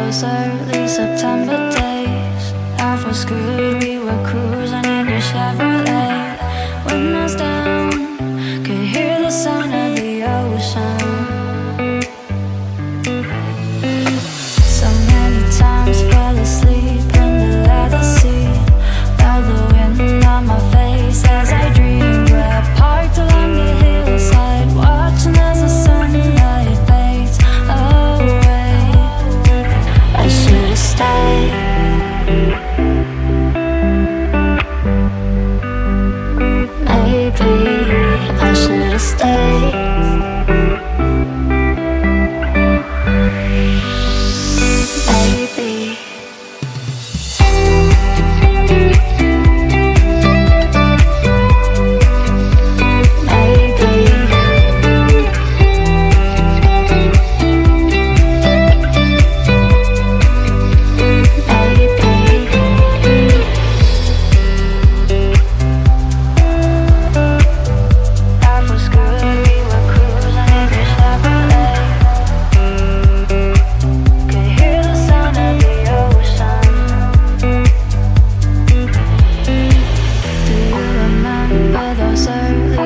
those early September days. Life was good, we were cruising in your Chevrolet. Windows down, could hear the sound of the ocean. So many times fell asleep in the leather seat. Felt the wind on my face as I dreamed. We're parked along the hillside, watching as the sunlight fades away. I should've stayed. Maybe I should've stayed. Maybe.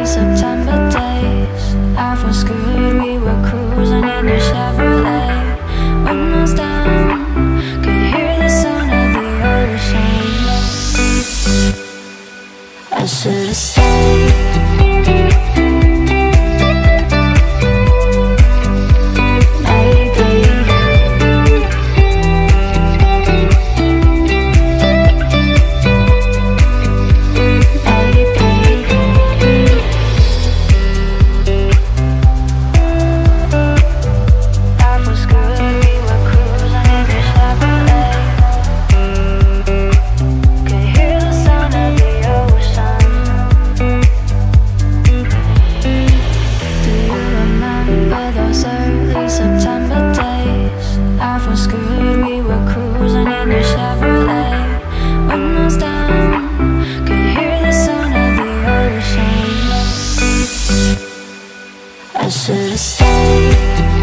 September days, life was good, we were cruising in your Chevrolet. Windows down, could hear the sound of the ocean. I should've stayed. September days, life was good, we were cruising in your Chevrolet. Windows down, could hear the sound of the ocean. I should've stayed.